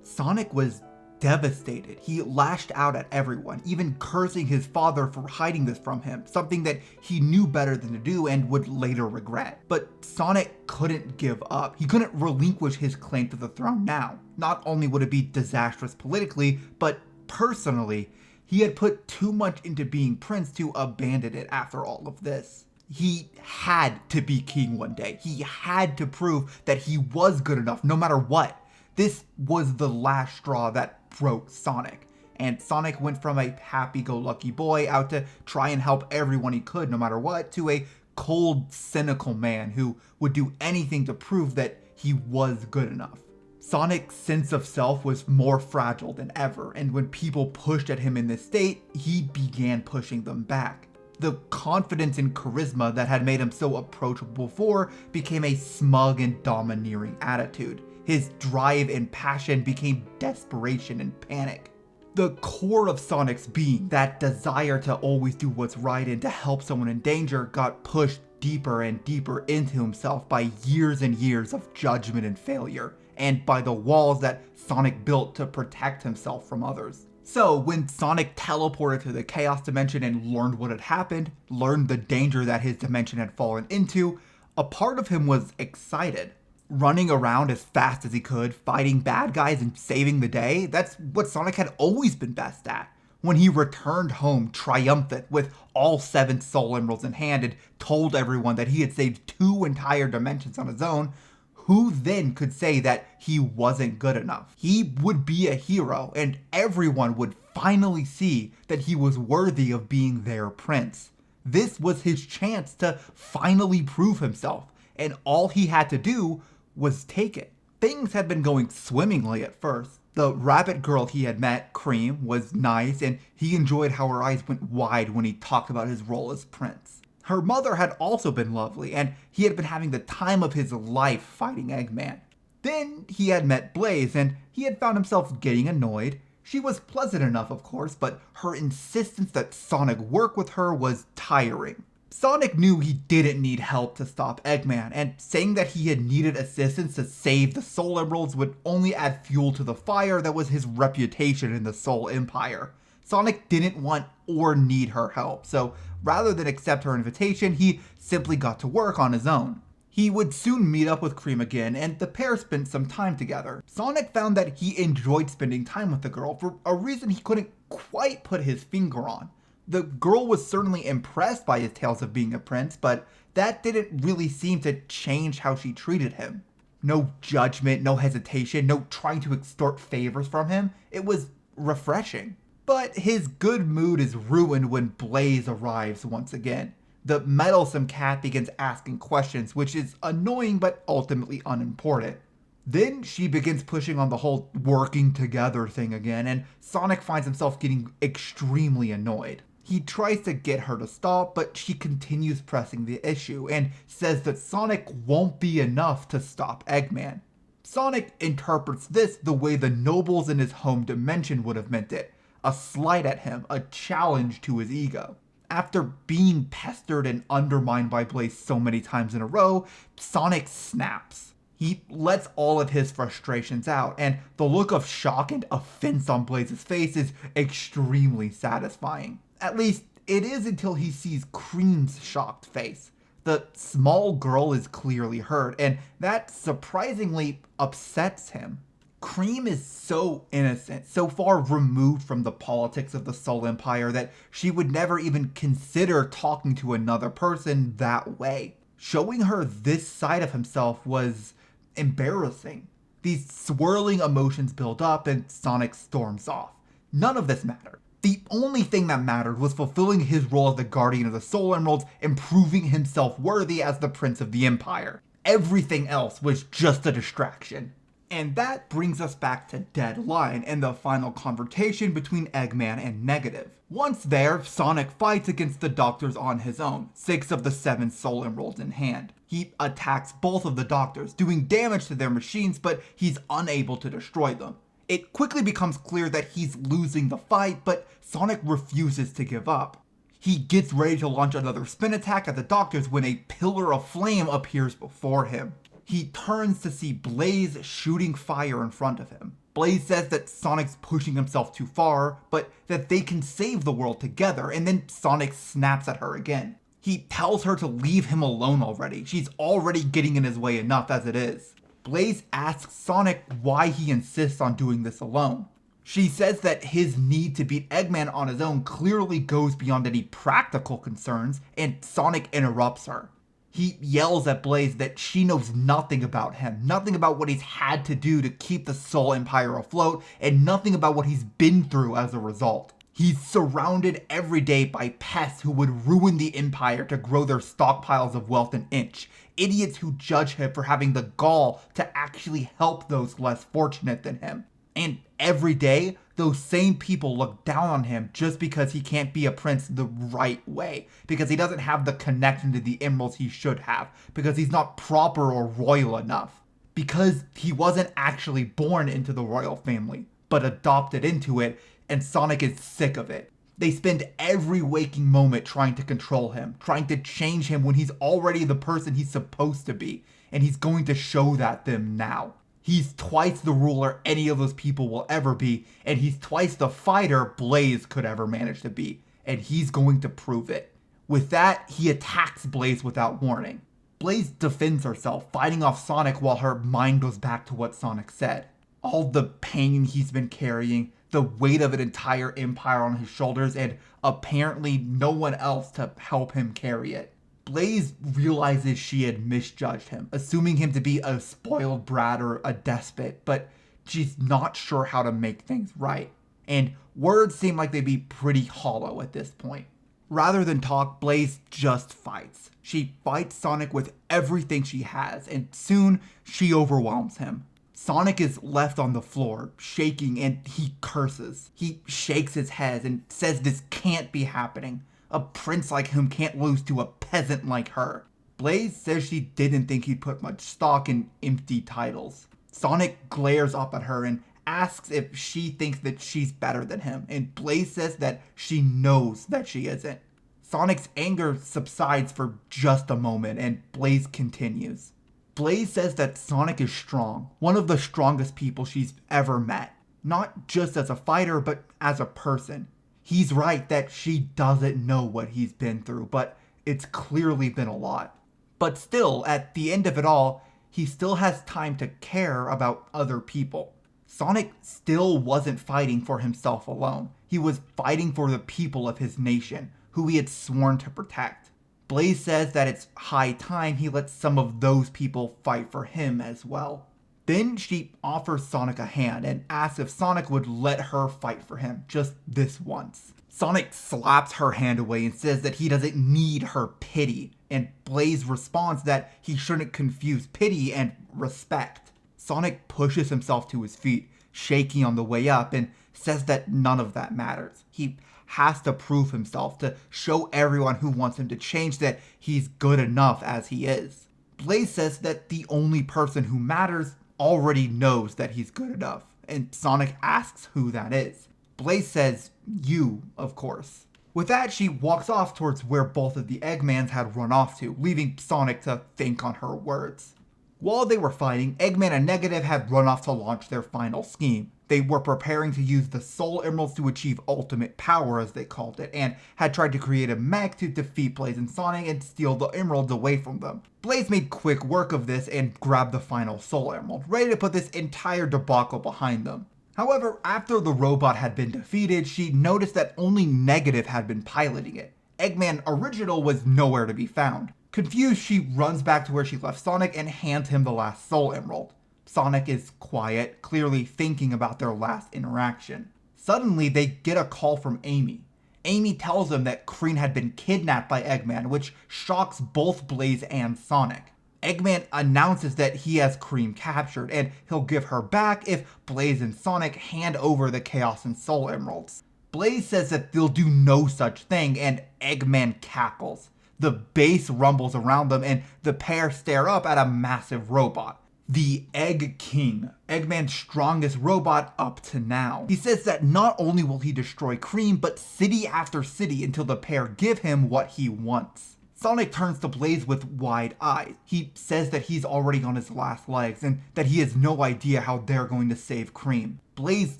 Sonic was devastated. He lashed out at everyone, even cursing his father for hiding this from him, something that he knew better than to do and would later regret. But Sonic couldn't give up. He couldn't relinquish his claim to the throne now. Not only would it be disastrous politically, but personally, he had put too much into being prince to abandon it after all of this. He had to be king one day. He had to prove that he was good enough no matter what. This was the last straw that broke Sonic, and Sonic went from a happy-go-lucky boy out to try and help everyone he could no matter what, to a cold, cynical man who would do anything to prove that he was good enough. Sonic's sense of self was more fragile than ever, and when people pushed at him in this state, he began pushing them back. The confidence and charisma that had made him so approachable before became a smug and domineering attitude. His drive and passion became desperation and panic. The core of Sonic's being, that desire to always do what's right and to help someone in danger, got pushed deeper and deeper into himself by years and years of judgment and failure, and by the walls that Sonic built to protect himself from others. So when Sonic teleported to the Chaos Dimension and learned what had happened, learned the danger that his dimension had fallen into, a part of him was excited. Running around as fast as he could, fighting bad guys and saving the day, that's what Sonic had always been best at. When he returned home triumphant with all 7 Soul Emeralds in hand and told everyone that he had saved 2 entire dimensions on his own, who then could say that he wasn't good enough? He would be a hero, and everyone would finally see that he was worthy of being their prince. This was his chance to finally prove himself, and all he had to do was take it. Things had been going swimmingly at first. The rabbit girl he had met, Cream, was nice, and he enjoyed how her eyes went wide when he talked about his role as prince. Her mother had also been lovely, and he had been having the time of his life fighting Eggman. Then he had met Blaze, and he had found himself getting annoyed. She was pleasant enough, of course, but her insistence that Sonic work with her was tiring. Sonic knew he didn't need help to stop Eggman, and saying that he had needed assistance to save the Soul Emeralds would only add fuel to the fire that was his reputation in the Soul Empire. Sonic didn't want or need her help, so rather than accept her invitation, he simply got to work on his own. He would soon meet up with Cream again, and the pair spent some time together. Sonic found that he enjoyed spending time with the girl for a reason he couldn't quite put his finger on. The girl was certainly impressed by his tales of being a prince, but that didn't really seem to change how she treated him. No judgment, no hesitation, no trying to extort favors from him. It was refreshing. But his good mood is ruined when Blaze arrives once again. The meddlesome cat begins asking questions, which is annoying but ultimately unimportant. Then she begins pushing on the whole working together thing again, and Sonic finds himself getting extremely annoyed. He tries to get her to stop, but she continues pressing the issue and says that Sonic won't be enough to stop Eggman. Sonic interprets this the way the nobles in his home dimension would have meant it. A slight at him, a challenge to his ego. After being pestered and undermined by Blaze so many times in a row, Sonic snaps. He lets all of his frustrations out, and the look of shock and offense on Blaze's face is extremely satisfying. At least, it is until he sees Cream's shocked face. The small girl is clearly hurt, and that surprisingly upsets him. Cream is so innocent, so far removed from the politics of the Soul Empire that she would never even consider talking to another person that way. Showing her this side of himself was embarrassing. These swirling emotions build up and Sonic storms off. None of this mattered. The only thing that mattered was fulfilling his role as the Guardian of the Soul Emeralds and proving himself worthy as the Prince of the Empire. Everything else was just a distraction. And that brings us back to Dead Line and the final confrontation between Eggman and Negative. Once there, Sonic fights against the Doctors on his own, 6 of the 7 Soul Emeralds in hand. He attacks both of the Doctors, doing damage to their machines, but he's unable to destroy them. It quickly becomes clear that he's losing the fight, but Sonic refuses to give up. He gets ready to launch another spin attack at the doctors when a pillar of flame appears before him. He turns to see Blaze shooting fire in front of him. Blaze says that Sonic's pushing himself too far, but that they can save the world together, and then Sonic snaps at her again. He tells her to leave him alone already. She's already getting in his way enough as it is. Blaze asks Sonic why he insists on doing this alone. She says that his need to beat Eggman on his own clearly goes beyond any practical concerns, and Sonic interrupts her. He yells at Blaze that she knows nothing about him, nothing about what he's had to do to keep the Soul Empire afloat, and nothing about what he's been through as a result. He's surrounded every day by pests who would ruin the Empire to grow their stockpiles of wealth an inch, idiots who judge him for having the gall to actually help those less fortunate than him. And every day, those same people look down on him just because he can't be a prince the right way, because he doesn't have the connection to the emeralds he should have, because he's not proper or royal enough, because he wasn't actually born into the royal family, but adopted into it, and Sonic is sick of it. They spend every waking moment trying to control him, trying to change him when he's already the person he's supposed to be, and he's going to show that them now. He's twice the ruler any of those people will ever be, and he's twice the fighter Blaze could ever manage to be, and he's going to prove it. With that, he attacks Blaze without warning. Blaze defends herself, fighting off Sonic while her mind goes back to what Sonic said. All the pain he's been carrying, the weight of an entire empire on his shoulders, and apparently no one else to help him carry it. Blaze realizes she had misjudged him, assuming him to be a spoiled brat or a despot, but she's not sure how to make things right. And words seem like they'd be pretty hollow at this point. Rather than talk, Blaze just fights. She fights Sonic with everything she has, and soon she overwhelms him. Sonic is left on the floor, shaking, and he curses. He shakes his head and says this can't be happening. A prince like him can't lose to a peasant like her. Blaze says she didn't think he'd put much stock in empty titles. Sonic glares up at her and asks if she thinks that she's better than him, and Blaze says that she knows that she isn't. Sonic's anger subsides for just a moment, and Blaze continues. Blaze says that Sonic is strong, one of the strongest people she's ever met. Not just as a fighter, but as a person. He's right that she doesn't know what he's been through, but it's clearly been a lot. But still, at the end of it all, he still has time to care about other people. Sonic still wasn't fighting for himself alone. He was fighting for the people of his nation, who he had sworn to protect. Blaze says that it's high time he lets some of those people fight for him as well. Then she offers Sonic a hand and asks if Sonic would let her fight for him, just this once. Sonic slaps her hand away and says that he doesn't need her pity, and Blaze responds that he shouldn't confuse pity and respect. Sonic pushes himself to his feet, shaking on the way up, and says that none of that matters. He has to prove himself, to show everyone who wants him to change that he's good enough as he is. Blaze says that the only person who matters already knows that he's good enough, and Sonic asks who that is. Blaze says, you, of course. With that, she walks off towards where both of the Eggmans had run off to, leaving Sonic to think on her words. While they were fighting, Eggman and Negative had run off to launch their final scheme. They were preparing to use the Soul Emeralds to achieve ultimate power, as they called it, and had tried to create a mech to defeat Blaze and Sonic and steal the emeralds away from them. Blaze made quick work of this and grabbed the final Soul Emerald, ready to put this entire debacle behind them. However, after the robot had been defeated, she noticed that only Negative had been piloting it. Eggman Original was nowhere to be found. Confused, she runs back to where she left Sonic and hands him the last Soul Emerald. Sonic is quiet, clearly thinking about their last interaction. Suddenly, they get a call from Amy. Amy tells them that Kreen had been kidnapped by Eggman, which shocks both Blaze and Sonic. Eggman announces that he has Kreen captured, and he'll give her back if Blaze and Sonic hand over the Chaos and Soul Emeralds. Blaze says that they'll do no such thing, and Eggman cackles. The base rumbles around them, and the pair stare up at a massive robot. the Egg King, Eggman's strongest robot up to now. He says that not only will he destroy Cream, but city after city until the pair give him what he wants. Sonic turns to Blaze with wide eyes. He says that he's already on his last legs and that he has no idea how they're going to save Cream. Blaze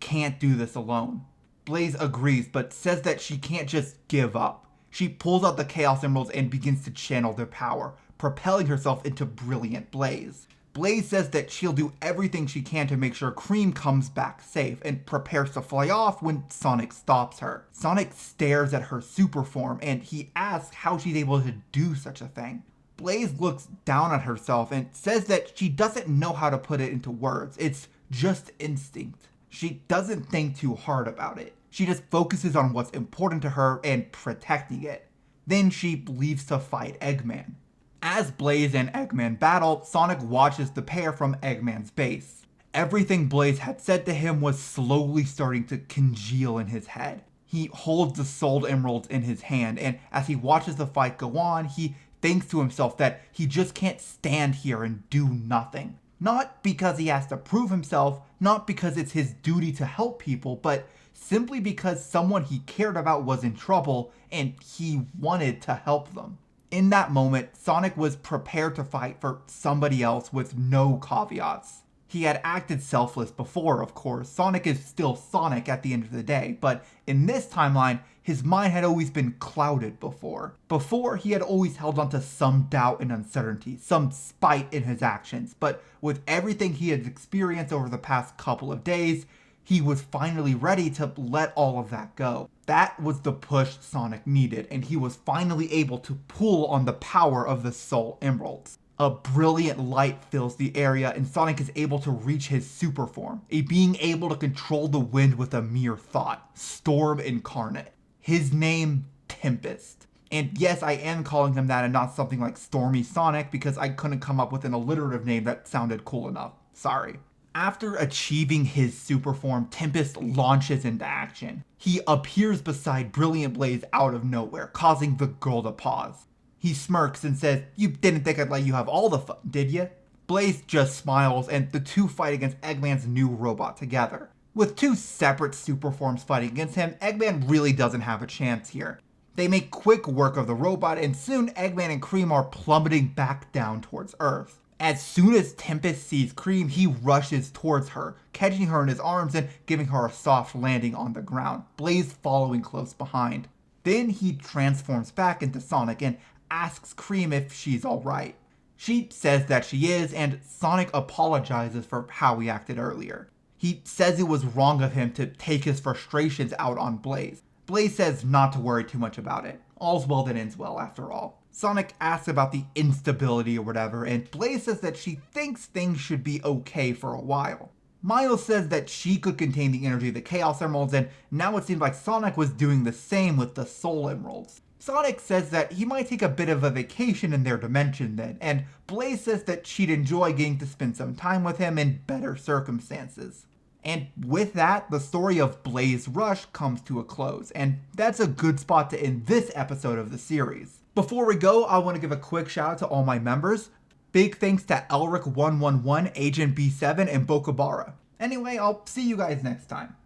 can't do this alone. Blaze agrees, but says that she can't just give up. She pulls out the Chaos Emeralds and begins to channel their power, propelling herself into brilliant Blaze. Blaze says that she'll do everything she can to make sure Cream comes back safe and prepares to fly off when Sonic stops her. Sonic stares at her super form and he asks how she's able to do such a thing. Blaze looks down at herself and says that she doesn't know how to put it into words. It's just instinct. She doesn't think too hard about it. She just focuses on what's important to her and protecting it. Then she leaves to fight Eggman. As Blaze and Eggman battle, Sonic watches the pair from Eggman's base. Everything Blaze had said to him was slowly starting to congeal in his head. He holds the Soul Emeralds in his hand, and as he watches the fight go on, he thinks to himself that he just can't stand here and do nothing. Not because he has to prove himself, not because it's his duty to help people, but simply because someone he cared about was in trouble and he wanted to help them. In that moment, Sonic was prepared to fight for somebody else with no caveats. He had acted selfless before, of course. Sonic is still Sonic at the end of the day, but in this timeline, his mind had always been clouded before. Before, he had always held on to some doubt and uncertainty, some spite in his actions, but with everything he had experienced over the past couple of days, he was finally ready to let all of that go. That was the push Sonic needed, and he was finally able to pull on the power of the Soul Emeralds. A brilliant light fills the area, and Sonic is able to reach his super form, a being able to control the wind with a mere thought, Storm incarnate. His name, Tempest. And yes, I am calling him that and not something like Stormy Sonic because I couldn't come up with an alliterative name that sounded cool enough. Sorry. After achieving his super form, Tempest launches into action. He appears beside Brilliant Blaze out of nowhere, causing the girl to pause. He smirks and says, "You didn't think I'd let you have all the fun, did you?" Blaze just smiles and the two fight against Eggman's new robot together. With two separate super forms fighting against him, Eggman really doesn't have a chance here. They make quick work of the robot and soon Eggman and Cream are plummeting back down towards Earth. As soon as Tempest sees Cream, he rushes towards her, catching her in his arms and giving her a soft landing on the ground, Blaze following close behind. Then he transforms back into Sonic and asks Cream if she's alright. She says that she is, and Sonic apologizes for how he acted earlier. He says it was wrong of him to take his frustrations out on Blaze. Blaze says not to worry too much about it. All's well that ends well after all. Sonic asks about the instability or whatever, and Blaze says that she thinks things should be okay for a while. Miles says that she could contain the energy of the Chaos Emeralds, and now it seems like Sonic was doing the same with the Soul Emeralds. Sonic says that he might take a bit of a vacation in their dimension then, and Blaze says that she'd enjoy getting to spend some time with him in better circumstances. And with that, the story of Blaze Rush comes to a close, and that's a good spot to end this episode of the series. Before we go, I want to give a quick shout out to all my members. Big thanks to Elric111, Agent B7, and Bokabara. Anyway, I'll see you guys next time.